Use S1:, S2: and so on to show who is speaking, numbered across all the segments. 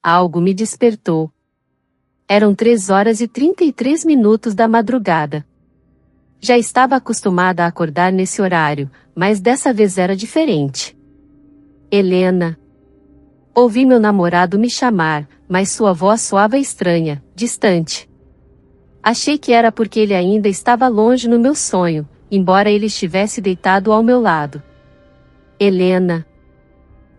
S1: Algo me despertou. Eram 3h33 da madrugada. Já estava acostumada a acordar nesse horário, mas dessa vez era diferente. Helena. Ouvi meu namorado me chamar, mas sua voz soava estranha, distante. Achei que era porque ele ainda estava longe no meu sonho, embora ele estivesse deitado ao meu lado. Helena.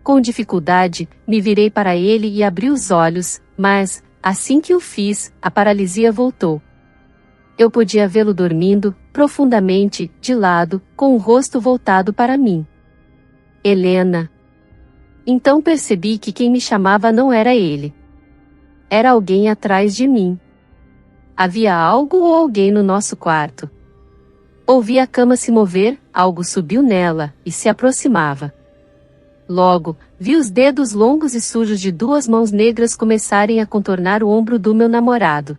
S1: Com dificuldade, me virei para ele e abri os olhos, mas, assim que o fiz, a paralisia voltou. Eu podia vê-lo dormindo, profundamente, de lado, com o rosto voltado para mim. Helena. Então percebi que quem me chamava não era ele. Era alguém atrás de mim. Havia algo ou alguém no nosso quarto. Ouvi a cama se mover, algo subiu nela, e se aproximava. Logo, vi os dedos longos e sujos de duas mãos negras começarem a contornar o ombro do meu namorado.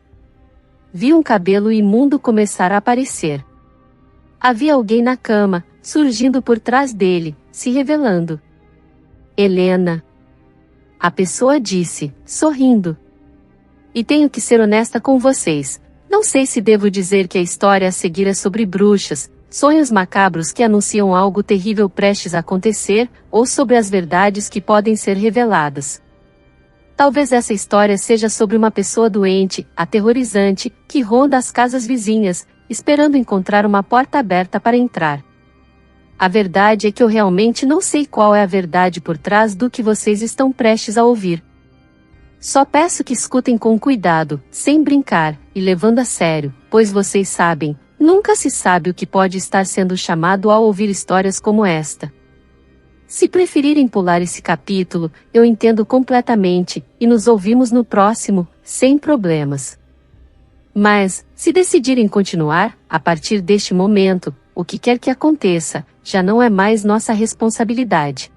S1: Vi um cabelo imundo começar a aparecer. Havia alguém na cama, surgindo por trás dele, se revelando. Helena. A pessoa disse, sorrindo. E tenho que ser honesta com vocês. Não sei se devo dizer que a história a seguir é sobre bruxas, sonhos macabros que anunciam algo terrível prestes a acontecer, ou sobre as verdades que podem ser reveladas. Talvez essa história seja sobre uma pessoa doente, aterrorizante, que ronda as casas vizinhas, esperando encontrar uma porta aberta para entrar. A verdade é que eu realmente não sei qual é a verdade por trás do que vocês estão prestes a ouvir. Só peço que escutem com cuidado, sem brincar, e levando a sério, pois vocês sabem, nunca se sabe o que pode estar sendo chamado ao ouvir histórias como esta. Se preferirem pular esse capítulo, eu entendo completamente, e nos ouvimos no próximo, sem problemas. Mas, se decidirem continuar, a partir deste momento, o que quer que aconteça, já não é mais nossa responsabilidade.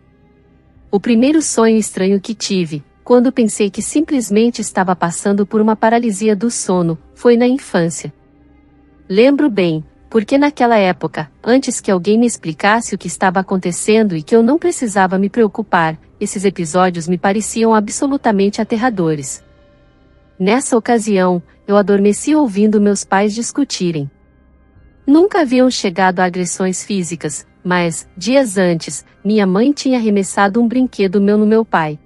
S1: O primeiro sonho estranho que tive, quando pensei que simplesmente estava passando por uma paralisia do sono, foi na infância. Lembro bem, porque naquela época, antes que alguém me explicasse o que estava acontecendo e que eu não precisava me preocupar, esses episódios me pareciam absolutamente aterradores. Nessa ocasião, eu adormeci ouvindo meus pais discutirem. Nunca haviam chegado a agressões físicas, mas, dias antes, minha mãe tinha arremessado um brinquedo meu no meu pai.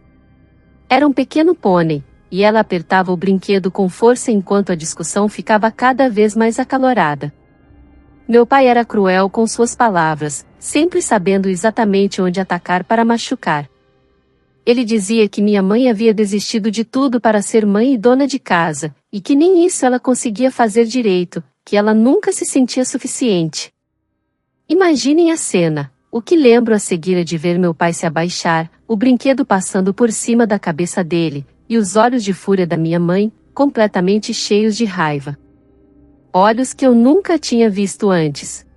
S1: Era um pequeno pônei, e ela apertava o brinquedo com força enquanto a discussão ficava cada vez mais acalorada. Meu pai era cruel com suas palavras, sempre sabendo exatamente onde atacar para machucar. Ele dizia que minha mãe havia desistido de tudo para ser mãe e dona de casa, e que nem isso ela conseguia fazer direito, que ela nunca se sentia suficiente. Imaginem a cena. O que lembro a seguir é de ver meu pai se abaixar, o brinquedo passando por cima da cabeça dele, e os olhos de fúria da minha mãe, completamente cheios de raiva. Olhos que eu nunca tinha visto antes.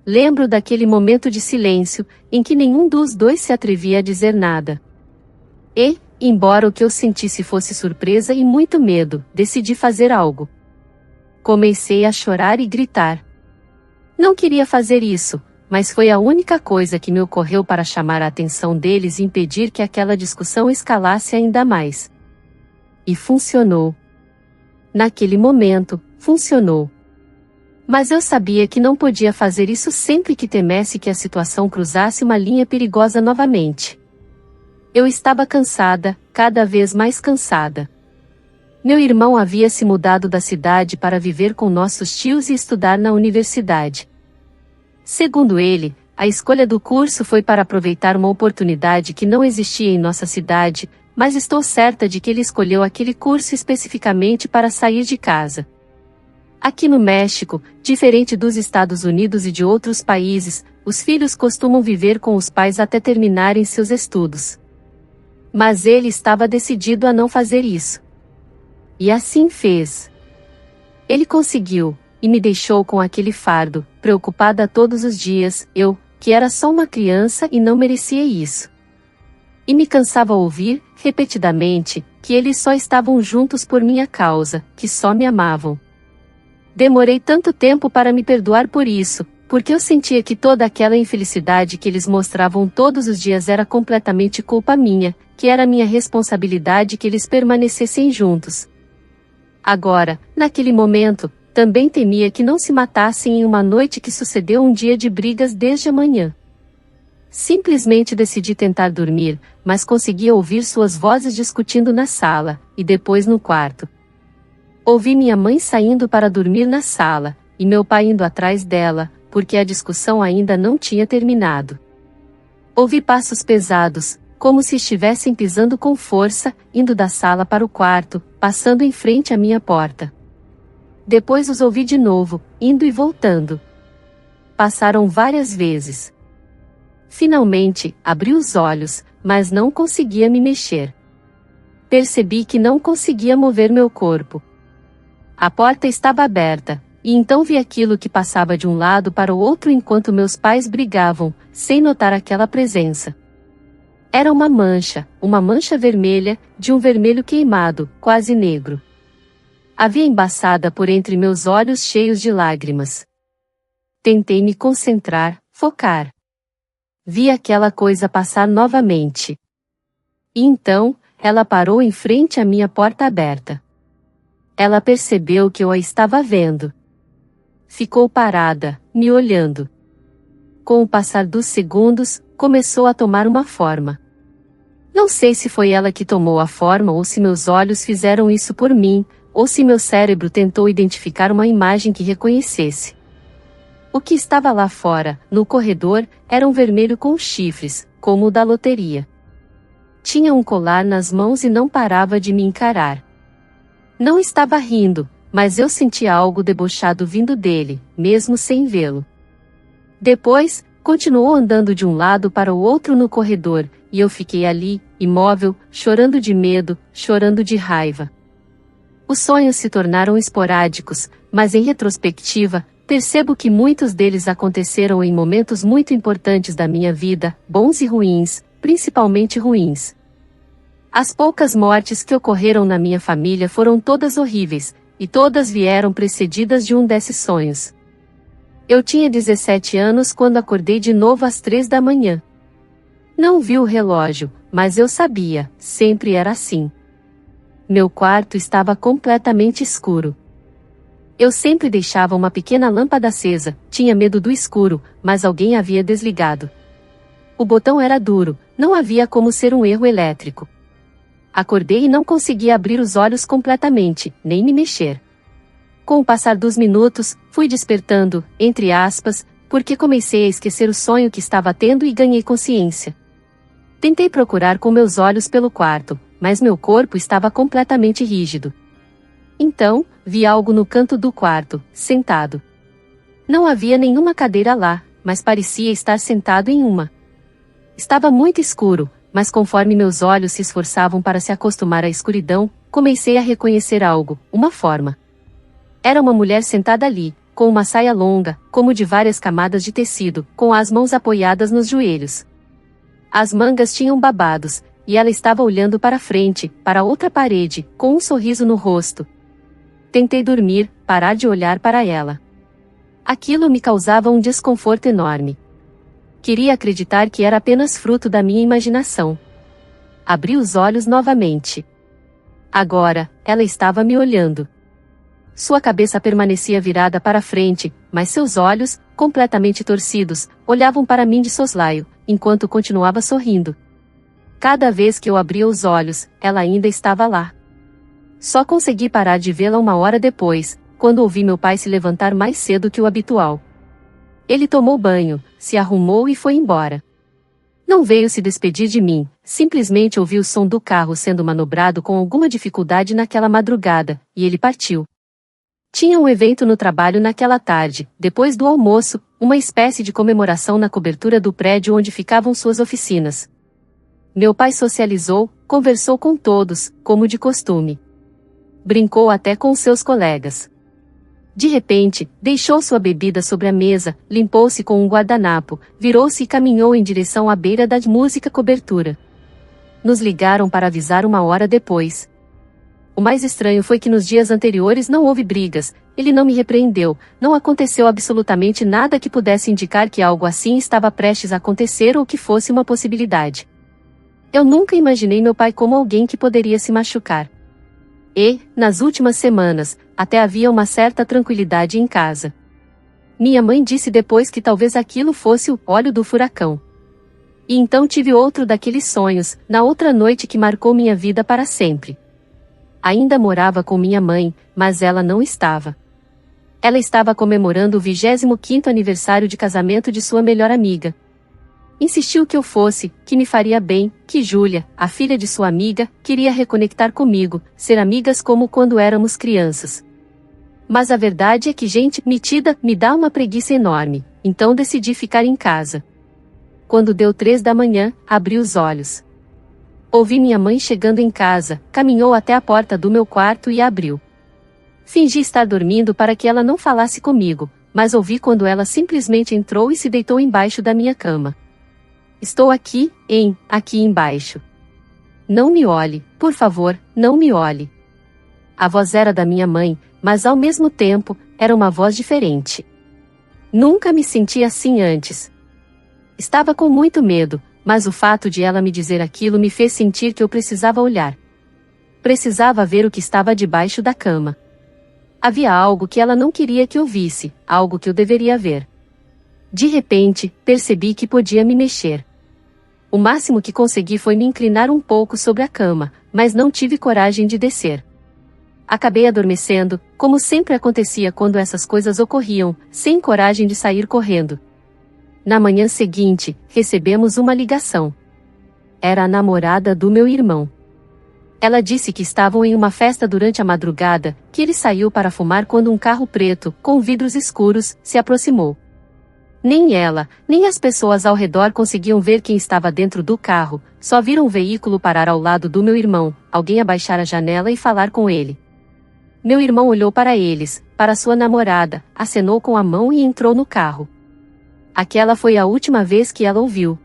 S1: Lembro daquele momento de silêncio, em que nenhum dos dois se atrevia a dizer nada. E, embora o que eu sentisse fosse surpresa e muito medo, decidi fazer algo. Comecei a chorar e gritar. Não queria fazer isso, mas foi a única coisa que me ocorreu para chamar a atenção deles e impedir que aquela discussão escalasse ainda mais. E funcionou. Naquele momento, funcionou. Mas eu sabia que não podia fazer isso sempre que temesse que a situação cruzasse uma linha perigosa novamente. Eu estava cansada, cada vez mais cansada. Meu irmão havia se mudado da cidade para viver com nossos tios e estudar na universidade. Segundo ele, a escolha do curso foi para aproveitar uma oportunidade que não existia em nossa cidade, mas estou certa de que ele escolheu aquele curso especificamente para sair de casa. Aqui no México, diferente dos Estados Unidos e de outros países, os filhos costumam viver com os pais até terminarem seus estudos. Mas ele estava decidido a não fazer isso. E assim fez. Ele conseguiu, e me deixou com aquele fardo, preocupada todos os dias, eu, que era só uma criança e não merecia isso. E me cansava ouvir, repetidamente, que eles só estavam juntos por minha causa, que só me amavam. Demorei tanto tempo para me perdoar por isso, porque eu sentia que toda aquela infelicidade que eles mostravam todos os dias era completamente culpa minha, que era minha responsabilidade que eles permanecessem juntos. Agora, naquele momento, também temia que não se matassem em uma noite que sucedeu um dia de brigas desde a manhã. Simplesmente decidi tentar dormir, mas conseguia ouvir suas vozes discutindo na sala, e depois no quarto. Ouvi minha mãe saindo para dormir na sala, e meu pai indo atrás dela, porque a discussão ainda não tinha terminado. Ouvi passos pesados, como se estivessem pisando com força, indo da sala para o quarto, passando em frente à minha porta. Depois os ouvi de novo, indo e voltando. Passaram várias vezes. Finalmente, abri os olhos, mas não conseguia me mexer. Percebi que não conseguia mover meu corpo. A porta estava aberta, e então vi aquilo que passava de um lado para o outro enquanto meus pais brigavam, sem notar aquela presença. Era uma mancha vermelha, de um vermelho queimado, quase negro. Havia embaçada por entre meus olhos cheios de lágrimas. Tentei me concentrar, focar. Vi aquela coisa passar novamente. E então, ela parou em frente à minha porta aberta. Ela percebeu que eu a estava vendo. Ficou parada, me olhando. Com o passar dos segundos, começou a tomar uma forma. Não sei se foi ela que tomou a forma ou se meus olhos fizeram isso por mim, ou se meu cérebro tentou identificar uma imagem que reconhecesse. O que estava lá fora, no corredor, era um vermelho com chifres, como o da loteria. Tinha um colar nas mãos e não parava de me encarar. Não estava rindo, mas eu sentia algo debochado vindo dele, mesmo sem vê-lo. Depois, continuou andando de um lado para o outro no corredor, e eu fiquei ali, imóvel, chorando de medo, chorando de raiva. Os sonhos se tornaram esporádicos, mas em retrospectiva, percebo que muitos deles aconteceram em momentos muito importantes da minha vida, bons e ruins, principalmente ruins. As poucas mortes que ocorreram na minha família foram todas horríveis, e todas vieram precedidas de um desses sonhos. Eu tinha 17 anos quando acordei de novo às 3 da manhã. Não vi o relógio, mas eu sabia, sempre era assim. Meu quarto estava completamente escuro. Eu sempre deixava uma pequena lâmpada acesa, tinha medo do escuro, mas alguém havia desligado. O botão era duro, não havia como ser um erro elétrico. Acordei e não conseguia abrir os olhos completamente, nem me mexer. Com o passar dos minutos, fui despertando, entre aspas, porque comecei a esquecer o sonho que estava tendo e ganhei consciência. Tentei procurar com meus olhos pelo quarto, mas meu corpo estava completamente rígido. Então, vi algo no canto do quarto, sentado. Não havia nenhuma cadeira lá, mas parecia estar sentado em uma. Estava muito escuro, mas conforme meus olhos se esforçavam para se acostumar à escuridão, comecei a reconhecer algo, uma forma. Era uma mulher sentada ali, com uma saia longa, como de várias camadas de tecido, com as mãos apoiadas nos joelhos. As mangas tinham babados, e ela estava olhando para frente, para outra parede, com um sorriso no rosto. Tentei dormir, parar de olhar para ela. Aquilo me causava um desconforto enorme. Queria acreditar que era apenas fruto da minha imaginação. Abri os olhos novamente. Agora, ela estava me olhando. Sua cabeça permanecia virada para frente, mas seus olhos, completamente torcidos, olhavam para mim de soslaio, enquanto continuava sorrindo. Cada vez que eu abria os olhos, ela ainda estava lá. Só consegui parar de vê-la 1 hora depois, quando ouvi meu pai se levantar mais cedo que o habitual. Ele tomou banho, se arrumou e foi embora. Não veio se despedir de mim, simplesmente ouvi o som do carro sendo manobrado com alguma dificuldade naquela madrugada, e ele partiu. Tinha um evento no trabalho naquela tarde, depois do almoço, uma espécie de comemoração na cobertura do prédio onde ficavam suas oficinas. Meu pai socializou, conversou com todos, como de costume. Brincou até com seus colegas. De repente, deixou sua bebida sobre a mesa, limpou-se com um guardanapo, virou-se e caminhou em direção à beira da música cobertura. Nos ligaram para avisar 1 hora depois. O mais estranho foi que nos dias anteriores não houve brigas, ele não me repreendeu, não aconteceu absolutamente nada que pudesse indicar que algo assim estava prestes a acontecer ou que fosse uma possibilidade. Eu nunca imaginei meu pai como alguém que poderia se machucar. E, nas últimas semanas, até havia uma certa tranquilidade em casa. Minha mãe disse depois que talvez aquilo fosse o olho do furacão. E então tive outro daqueles sonhos, na outra noite que marcou minha vida para sempre. Ainda morava com minha mãe, mas ela não estava. Ela estava comemorando o 25º aniversário de casamento de sua melhor amiga. Insistiu que eu fosse, que me faria bem, que Júlia, a filha de sua amiga, queria reconectar comigo, ser amigas como quando éramos crianças. Mas a verdade é que gente metida me dá uma preguiça enorme, então decidi ficar em casa. Quando deu 3 da manhã, abri os olhos. Ouvi minha mãe chegando em casa, caminhou até a porta do meu quarto e abriu. Fingi estar dormindo para que ela não falasse comigo, mas ouvi quando ela simplesmente entrou e se deitou embaixo da minha cama. Estou aqui embaixo. Não me olhe, por favor, não me olhe. A voz era da minha mãe, mas ao mesmo tempo, era uma voz diferente. Nunca me senti assim antes. Estava com muito medo, mas o fato de ela me dizer aquilo me fez sentir que eu precisava olhar. Precisava ver o que estava debaixo da cama. Havia algo que ela não queria que eu visse, algo que eu deveria ver. De repente, percebi que podia me mexer. O máximo que consegui foi me inclinar um pouco sobre a cama, mas não tive coragem de descer. Acabei adormecendo, como sempre acontecia quando essas coisas ocorriam, sem coragem de sair correndo. Na manhã seguinte, recebemos uma ligação. Era a namorada do meu irmão. Ela disse que estavam em uma festa durante a madrugada, que ele saiu para fumar quando um carro preto, com vidros escuros, se aproximou. Nem ela, nem as pessoas ao redor conseguiam ver quem estava dentro do carro, só viram o veículo parar ao lado do meu irmão, alguém abaixar a janela e falar com ele. Meu irmão olhou para eles, para sua namorada, acenou com a mão e entrou no carro. Aquela foi a última vez que ela ouviu.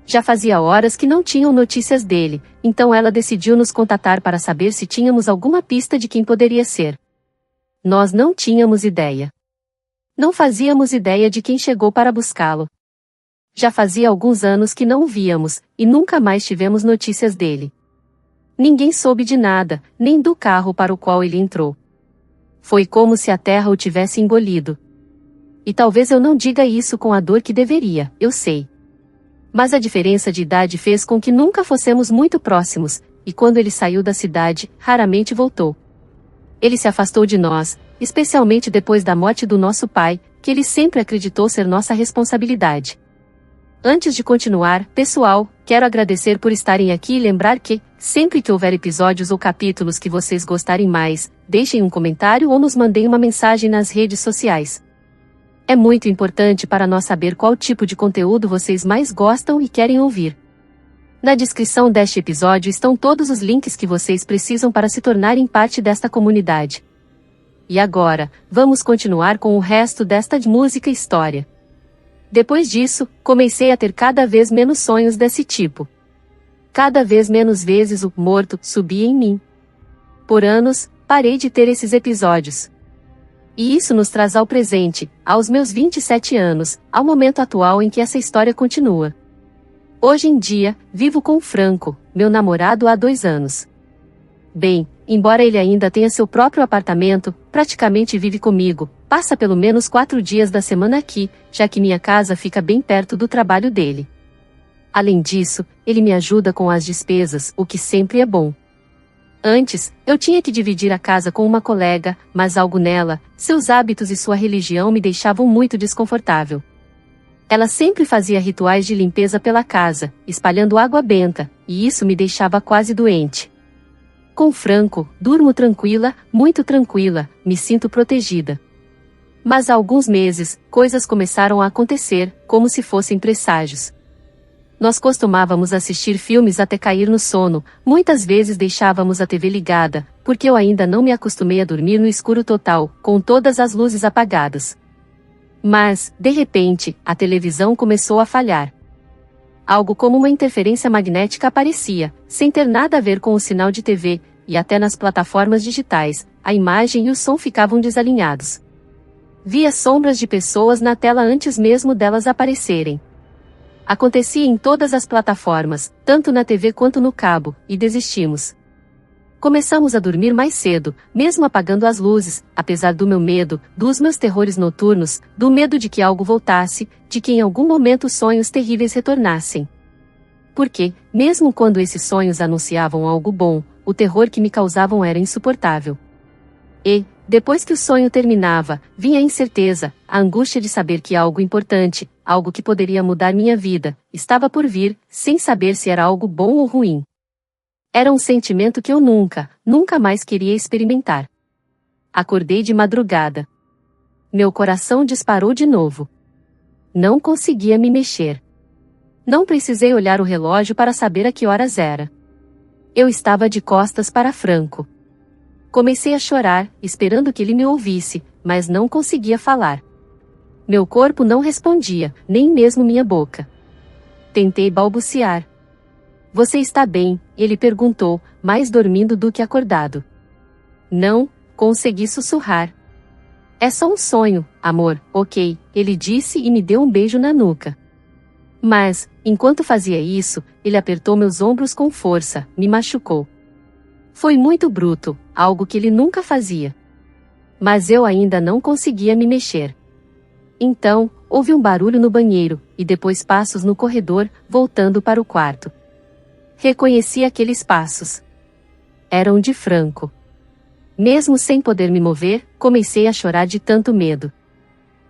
S1: Já fazia horas que não tinham notícias dele, então ela decidiu nos contatar para saber se tínhamos alguma pista de quem poderia ser. Nós não tínhamos ideia. Não fazíamos ideia de quem chegou para buscá-lo. Já fazia alguns anos que não o víamos, e nunca mais tivemos notícias dele. Ninguém soube de nada, nem do carro para o qual ele entrou. Foi como se a terra o tivesse engolido. E talvez eu não diga isso com a dor que deveria, eu sei. Mas a diferença de idade fez com que nunca fossemos muito próximos, e quando ele saiu da cidade, raramente voltou. Ele se afastou de nós, especialmente depois da morte do nosso pai, que ele sempre acreditou ser nossa responsabilidade. Antes de continuar, pessoal, quero agradecer por estarem aqui e lembrar que, sempre que houver episódios ou capítulos que vocês gostarem mais, deixem um comentário ou nos mandem uma mensagem nas redes sociais. É muito importante para nós saber qual tipo de conteúdo vocês mais gostam e querem ouvir. Na descrição deste episódio estão todos os links que vocês precisam para se tornarem parte desta comunidade. E agora, vamos continuar com o resto desta música e história. Depois disso, comecei a ter cada vez menos sonhos desse tipo. Cada vez menos vezes o morto subia em mim. Por anos, parei de ter esses episódios. E isso nos traz ao presente, aos meus 27 anos, ao momento atual em que essa história continua. Hoje em dia, vivo com Franco, meu namorado há 2 anos. Bem, embora ele ainda tenha seu próprio apartamento, praticamente vive comigo, passa pelo menos 4 dias da semana aqui, já que minha casa fica bem perto do trabalho dele. Além disso, ele me ajuda com as despesas, o que sempre é bom. Antes, eu tinha que dividir a casa com uma colega, mas algo nela, seus hábitos e sua religião me deixavam muito desconfortável. Ela sempre fazia rituais de limpeza pela casa, espalhando água benta, e isso me deixava quase doente. Com Franco, durmo tranquila, muito tranquila, me sinto protegida. Mas há alguns meses, coisas começaram a acontecer, como se fossem presságios. Nós costumávamos assistir filmes até cair no sono, muitas vezes deixávamos a TV ligada, porque eu ainda não me acostumei a dormir no escuro total, com todas as luzes apagadas. Mas, de repente, a televisão começou a falhar. Algo como uma interferência magnética aparecia, sem ter nada a ver com o sinal de TV, e até nas plataformas digitais, a imagem e o som ficavam desalinhados. Via sombras de pessoas na tela antes mesmo delas aparecerem. Acontecia em todas as plataformas, tanto na TV quanto no cabo, e desistimos. Começamos a dormir mais cedo, mesmo apagando as luzes, apesar do meu medo, dos meus terrores noturnos, do medo de que algo voltasse, de que em algum momento sonhos terríveis retornassem. Porque, mesmo quando esses sonhos anunciavam algo bom, o terror que me causavam era insuportável. E, depois que o sonho terminava, vinha a incerteza, a angústia de saber que algo importante, algo que poderia mudar minha vida, estava por vir, sem saber se era algo bom ou ruim. Era um sentimento que eu nunca mais queria experimentar. Acordei de madrugada. Meu coração disparou de novo. Não conseguia me mexer. Não precisei olhar o relógio para saber a que horas era. Eu estava de costas para Franco. Comecei a chorar, esperando que ele me ouvisse, mas não conseguia falar. Meu corpo não respondia, nem mesmo minha boca. Tentei balbuciar. Você está bem? Ele perguntou, mais dormindo do que acordado. Não, consegui sussurrar. É só um sonho, amor, ok, ele disse e me deu um beijo na nuca. Mas, enquanto fazia isso, ele apertou meus ombros com força, me machucou. Foi muito bruto, algo que ele nunca fazia. Mas eu ainda não conseguia me mexer. Então, houve um barulho no banheiro, e depois passos no corredor, voltando para o quarto. Reconheci aqueles passos. Eram de Franco. Mesmo sem poder me mover, comecei a chorar de tanto medo.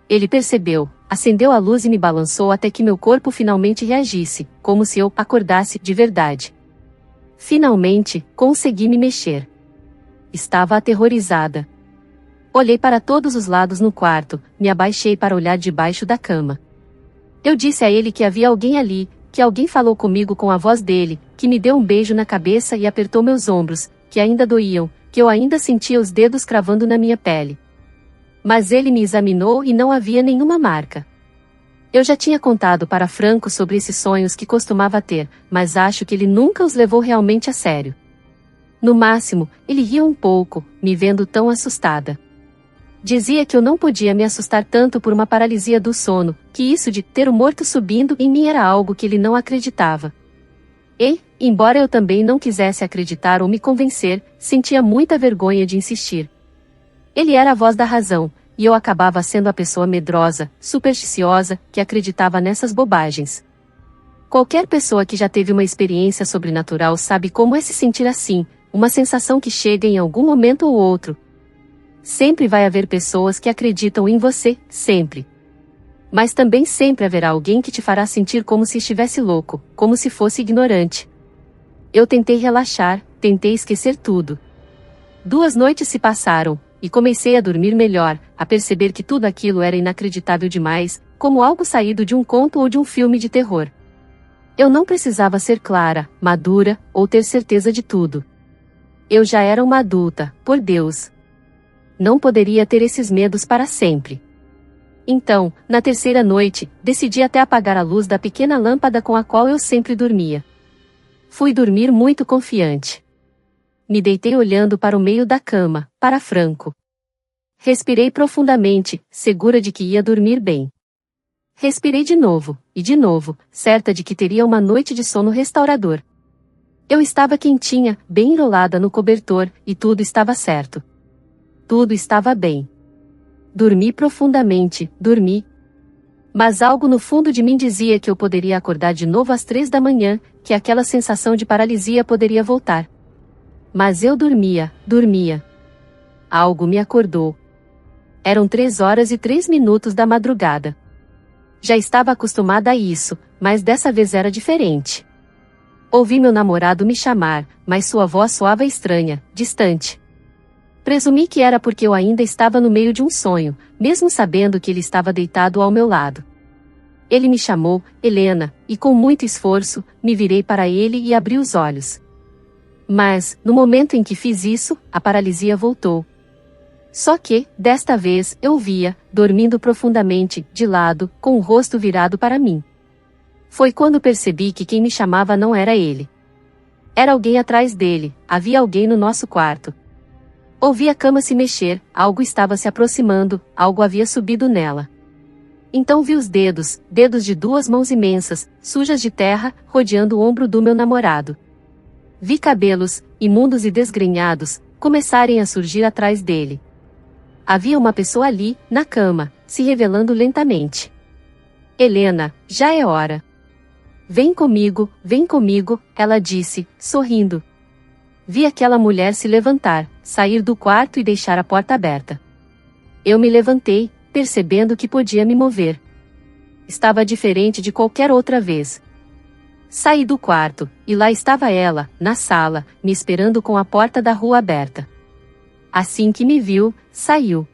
S1: Ele percebeu, acendeu a luz e me balançou até que meu corpo finalmente reagisse, como se eu acordasse de verdade. Finalmente, consegui me mexer. Estava aterrorizada. Olhei para todos os lados no quarto, me abaixei para olhar debaixo da cama. Eu disse a ele que havia alguém ali, que alguém falou comigo com a voz dele, que me deu um beijo na cabeça e apertou meus ombros, que ainda doíam, que eu ainda sentia os dedos cravando na minha pele. Mas ele me examinou e não havia nenhuma marca. Eu já tinha contado para Franco sobre esses sonhos que costumava ter, mas acho que ele nunca os levou realmente a sério. No máximo, ele ria um pouco, me vendo tão assustada. Dizia que eu não podia me assustar tanto por uma paralisia do sono, que isso de ter o morto subindo em mim era algo que ele não acreditava. E, embora eu também não quisesse acreditar ou me convencer, sentia muita vergonha de insistir. Ele era a voz da razão, e eu acabava sendo a pessoa medrosa, supersticiosa, que acreditava nessas bobagens. Qualquer pessoa que já teve uma experiência sobrenatural sabe como é se sentir assim, uma sensação que chega em algum momento ou outro. Sempre vai haver pessoas que acreditam em você, sempre. Mas também sempre haverá alguém que te fará sentir como se estivesse louco, como se fosse ignorante. Eu tentei relaxar, tentei esquecer tudo. 2 noites se passaram, e comecei a dormir melhor, a perceber que tudo aquilo era inacreditável demais, como algo saído de um conto ou de um filme de terror. Eu não precisava ser clara, madura, ou ter certeza de tudo. Eu já era uma adulta, por Deus. Não poderia ter esses medos para sempre. Então, na 3ª noite, decidi até apagar a luz da pequena lâmpada com a qual eu sempre dormia. Fui dormir muito confiante. Me deitei olhando para o meio da cama, para Franco. Respirei profundamente, segura de que ia dormir bem. Respirei de novo, certa de que teria uma noite de sono restaurador. Eu estava quentinha, bem enrolada no cobertor, e tudo estava certo. Tudo estava bem. Dormi profundamente, dormi. Mas algo no fundo de mim dizia que eu poderia acordar de novo às 3 da manhã, que aquela sensação de paralisia poderia voltar. Mas eu dormia. Algo me acordou. Eram 3h03 da madrugada. Já estava acostumada a isso, mas dessa vez era diferente. Ouvi meu namorado me chamar, mas sua voz soava estranha, distante. Presumi que era porque eu ainda estava no meio de um sonho, mesmo sabendo que ele estava deitado ao meu lado. Ele me chamou, Helena, e com muito esforço, me virei para ele e abri os olhos. Mas, no momento em que fiz isso, a paralisia voltou. Só que, desta vez, eu o via, dormindo profundamente, de lado, com o rosto virado para mim. Foi quando percebi que quem me chamava não era ele. Era alguém atrás dele, havia alguém no nosso quarto. Ouvi a cama se mexer, algo estava se aproximando, algo havia subido nela. Então vi os dedos de 2 mãos imensas, sujas de terra, rodeando o ombro do meu namorado. Vi cabelos, imundos e desgrenhados, começarem a surgir atrás dele. Havia uma pessoa ali, na cama, se revelando lentamente. Helena, já é hora. Vem comigo, ela disse, sorrindo. Vi aquela mulher se levantar, sair do quarto e deixar a porta aberta. Eu me levantei, percebendo que podia me mover. Estava diferente de qualquer outra vez. Saí do quarto, e lá estava ela, na sala, me esperando com a porta da rua aberta. Assim que me viu, saiu.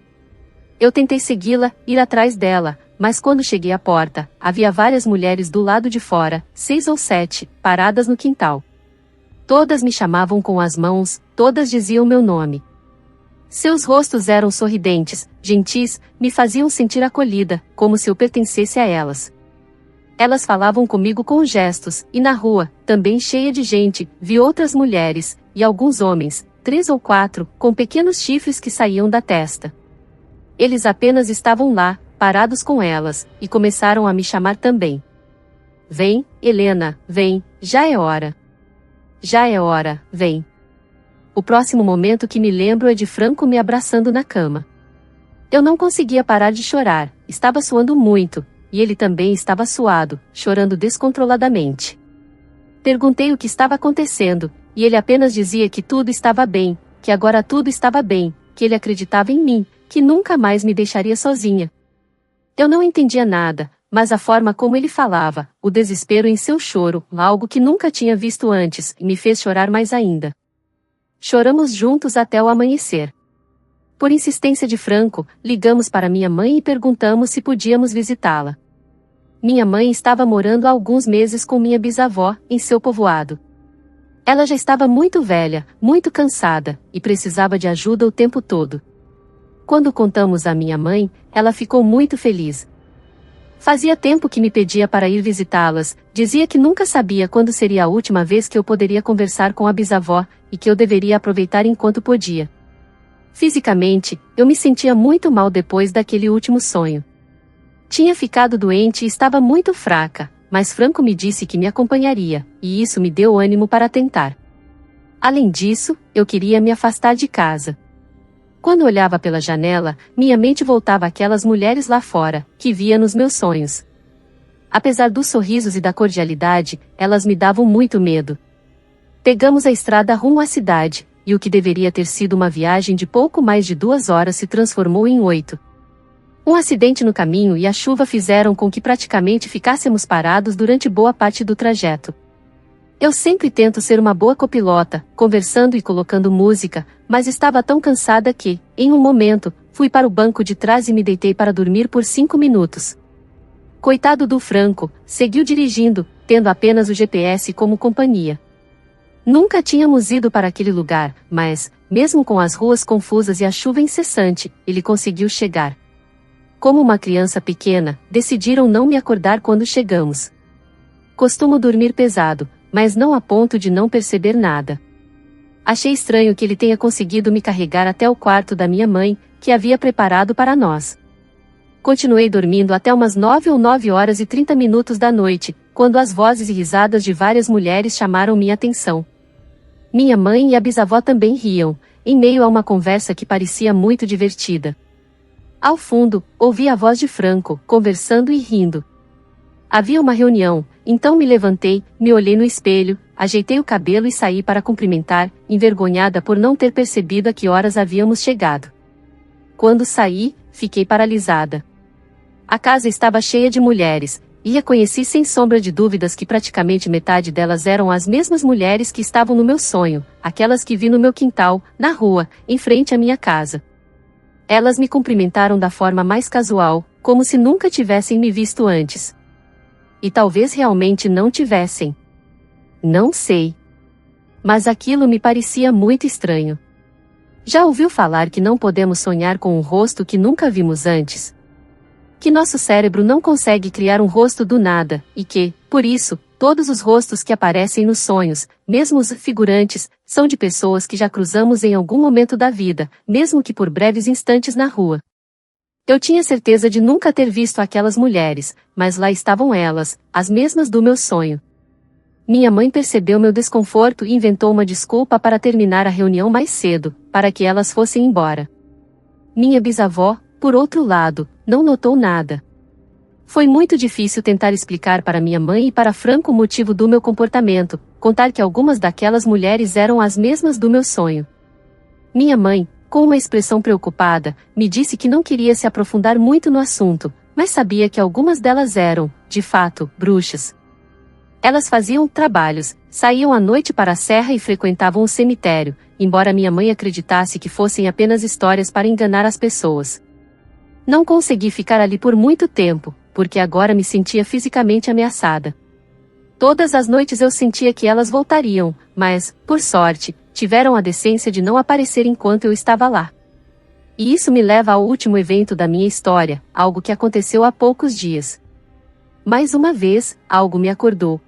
S1: Eu tentei segui-la, ir atrás dela, mas quando cheguei à porta, havia várias mulheres do lado de fora, 6 ou 7, paradas no quintal. Todas me chamavam com as mãos, todas diziam meu nome. Seus rostos eram sorridentes, gentis, me faziam sentir acolhida, como se eu pertencesse a elas. Elas falavam comigo com gestos, e na rua, também cheia de gente, vi outras mulheres, e alguns homens, 3 ou 4, com pequenos chifres que saíam da testa. Eles apenas estavam lá, parados com elas, e começaram a me chamar também. Vem, Helena, vem, já é hora. Já é hora, vem. O próximo momento que me lembro é de Franco me abraçando na cama. Eu não conseguia parar de chorar, estava suando muito, e ele também estava suado, chorando descontroladamente. Perguntei o que estava acontecendo, e ele apenas dizia que tudo estava bem, que agora tudo estava bem, que ele acreditava em mim, que nunca mais me deixaria sozinha. Eu não entendia nada, mas a forma como ele falava, o desespero em seu choro, algo que nunca tinha visto antes, me fez chorar mais ainda. Choramos juntos até o amanhecer. Por insistência de Franco, ligamos para minha mãe e perguntamos se podíamos visitá-la. Minha mãe estava morando há alguns meses com minha bisavó, em seu povoado. Ela já estava muito velha, muito cansada, e precisava de ajuda o tempo todo. Quando contamos à minha mãe, ela ficou muito feliz. Fazia tempo que me pedia para ir visitá-las, dizia que nunca sabia quando seria a última vez que eu poderia conversar com a bisavó, e que eu deveria aproveitar enquanto podia. Fisicamente, eu me sentia muito mal depois daquele último sonho. Tinha ficado doente e estava muito fraca, mas Franco me disse que me acompanharia, e isso me deu ânimo para tentar. Além disso, eu queria me afastar de casa. Quando olhava pela janela, minha mente voltava àquelas mulheres lá fora, que via nos meus sonhos. Apesar dos sorrisos e da cordialidade, elas me davam muito medo. Pegamos a estrada rumo à cidade, e o que deveria ter sido uma viagem de pouco mais de 2 horas se transformou em 8. Um acidente no caminho e a chuva fizeram com que praticamente ficássemos parados durante boa parte do trajeto. Eu sempre tento ser uma boa copilota, conversando e colocando música, mas estava tão cansada que, em um momento, fui para o banco de trás e me deitei para dormir por 5 minutos. Coitado do Franco, seguiu dirigindo, tendo apenas o GPS como companhia. Nunca tínhamos ido para aquele lugar, mas, mesmo com as ruas confusas e a chuva incessante, ele conseguiu chegar. Como uma criança pequena, decidiram não me acordar quando chegamos. Costumo dormir pesado, mas não a ponto de não perceber nada. Achei estranho que ele tenha conseguido me carregar até o quarto da minha mãe, que havia preparado para nós. Continuei dormindo até umas 9 ou 9 horas e 30 minutos da noite, quando as vozes e risadas de várias mulheres chamaram minha atenção. Minha mãe e a bisavó também riam, em meio a uma conversa que parecia muito divertida. Ao fundo, ouvi a voz de Franco, conversando e rindo. Havia uma reunião, então me levantei, me olhei no espelho, ajeitei o cabelo e saí para cumprimentar, envergonhada por não ter percebido a que horas havíamos chegado. Quando saí, fiquei paralisada. A casa estava cheia de mulheres, e reconheci sem sombra de dúvidas que praticamente metade delas eram as mesmas mulheres que estavam no meu sonho, aquelas que vi no meu quintal, na rua, em frente à minha casa. Elas me cumprimentaram da forma mais casual, como se nunca tivessem me visto antes. E talvez realmente não tivessem. Não sei. Mas aquilo me parecia muito estranho. Já ouviu falar que não podemos sonhar com um rosto que nunca vimos antes? Que nosso cérebro não consegue criar um rosto do nada, e que, por isso, Todos os rostos que aparecem nos sonhos, mesmo os figurantes, são de pessoas que já cruzamos em algum momento da vida, mesmo que por breves instantes na rua. Eu tinha certeza de nunca ter visto aquelas mulheres, mas lá estavam elas, as mesmas do meu sonho. Minha mãe percebeu meu desconforto e inventou uma desculpa para terminar a reunião mais cedo, para que elas fossem embora. Minha bisavó, por outro lado, não notou nada. Foi muito difícil tentar explicar para minha mãe e para Franco o motivo do meu comportamento, contar que algumas daquelas mulheres eram as mesmas do meu sonho. Minha mãe, com uma expressão preocupada, me disse que não queria se aprofundar muito no assunto, mas sabia que algumas delas eram, de fato, bruxas. Elas faziam trabalhos, saíam à noite para a serra e frequentavam o cemitério, embora minha mãe acreditasse que fossem apenas histórias para enganar as pessoas. Não consegui ficar ali por muito tempo, porque agora me sentia fisicamente ameaçada. Todas as noites eu sentia que elas voltariam, mas, por sorte, tiveram a decência de não aparecer enquanto eu estava lá. E isso me leva ao último evento da minha história, algo que aconteceu há poucos dias. Mais uma vez, algo me acordou.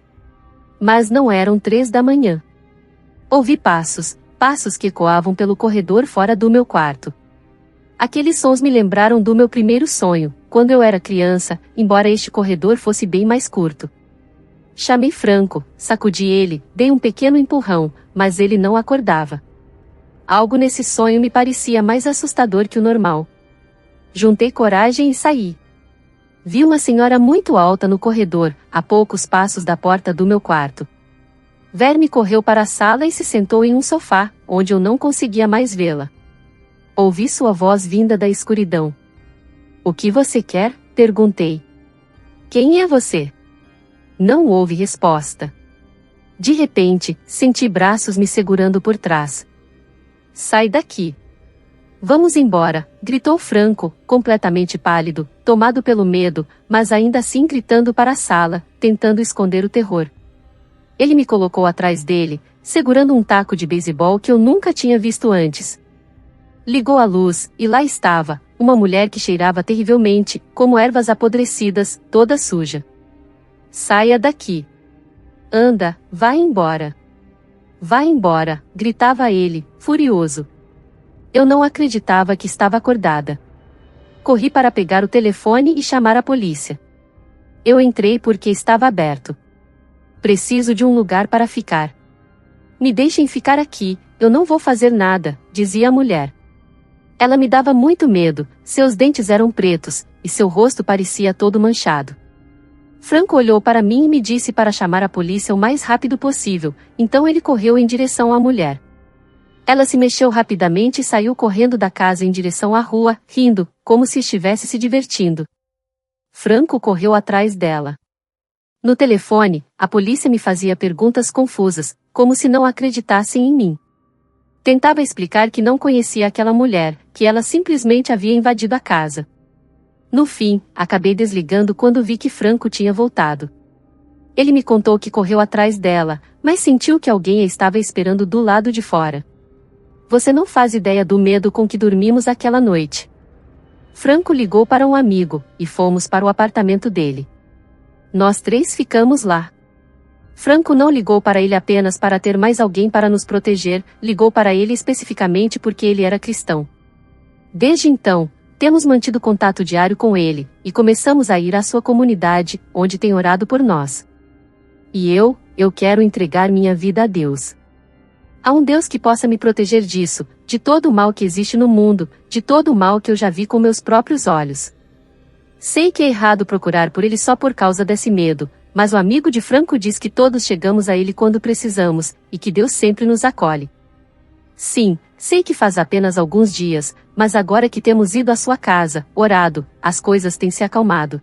S1: Mas não eram 3 da manhã. Ouvi passos que ecoavam pelo corredor fora do meu quarto. Aqueles sons me lembraram do meu primeiro sonho, quando eu era criança, embora este corredor fosse bem mais curto. Chamei Franco, sacudi ele, dei um pequeno empurrão, mas ele não acordava. Algo nesse sonho me parecia mais assustador que o normal. Juntei coragem e saí. Vi uma senhora muito alta no corredor, a poucos passos da porta do meu quarto. Verme correu para a sala e se sentou em um sofá, onde eu não conseguia mais vê-la. Ouvi sua voz vinda da escuridão. "O que você quer?" perguntei. "Quem é você?" Não houve resposta. De repente, senti braços me segurando por trás. "Sai daqui." "Vamos embora", gritou Franco, completamente pálido, tomado pelo medo, mas ainda assim gritando para a sala, tentando esconder o terror. Ele me colocou atrás dele, segurando um taco de beisebol que eu nunca tinha visto antes. Ligou a luz, e lá estava, uma mulher que cheirava terrivelmente, como ervas apodrecidas, toda suja. "Saia daqui. Anda, vá embora." "Vá embora", gritava ele, furioso. Eu não acreditava que estava acordada. Corri para pegar o telefone e chamar a polícia. Eu entrei porque estava aberto. "Preciso de um lugar para ficar." "Me deixem ficar aqui, eu não vou fazer nada", dizia a mulher. Ela me dava muito medo, seus dentes eram pretos, e seu rosto parecia todo manchado. Franco olhou para mim e me disse para chamar a polícia o mais rápido possível, então ele correu em direção à mulher. Ela se mexeu rapidamente e saiu correndo da casa em direção à rua, rindo, como se estivesse se divertindo. Franco correu atrás dela. No telefone, a polícia me fazia perguntas confusas, como se não acreditassem em mim. Tentava explicar que não conhecia aquela mulher, que ela simplesmente havia invadido a casa. No fim, acabei desligando quando vi que Franco tinha voltado. Ele me contou que correu atrás dela, mas sentiu que alguém a estava esperando do lado de fora. "Você não faz ideia do medo com que dormimos aquela noite." Franco ligou para um amigo, e fomos para o apartamento dele. Nós 3 ficamos lá. Franco não ligou para ele apenas para ter mais alguém para nos proteger, ligou para ele especificamente porque ele era cristão. Desde então, temos mantido contato diário com ele, e começamos a ir à sua comunidade, onde tem orado por nós. E eu quero entregar minha vida a Deus. Há um Deus que possa me proteger disso, de todo o mal que existe no mundo, de todo o mal que eu já vi com meus próprios olhos. Sei que é errado procurar por ele só por causa desse medo, mas o amigo de Franco diz que todos chegamos a ele quando precisamos, e que Deus sempre nos acolhe. Sim, sei que faz apenas alguns dias, mas agora que temos ido à sua casa, orado, as coisas têm se acalmado.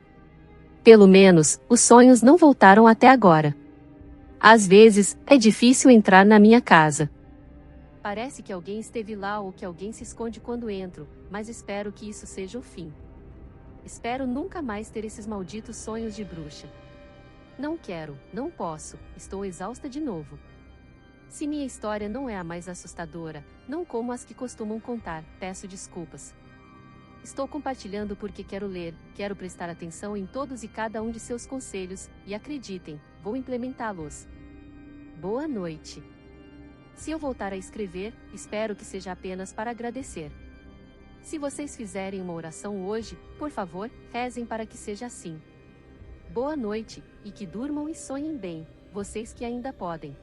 S1: Pelo menos, os sonhos não voltaram até agora. Às vezes, é difícil entrar na minha casa. Parece que alguém esteve lá ou que alguém se esconde quando entro, mas espero que isso seja o fim. Espero nunca mais ter esses malditos sonhos de bruxa. Não quero, não posso, estou exausta de novo. Se minha história não é a mais assustadora, não como as que costumam contar, peço desculpas. Estou compartilhando porque quero ler, quero prestar atenção em todos e cada um de seus conselhos, e acreditem, vou implementá-los. Boa noite. Se eu voltar a escrever, espero que seja apenas para agradecer. Se vocês fizerem uma oração hoje, por favor, rezem para que seja assim. Boa noite, e que durmam e sonhem bem, vocês que ainda podem.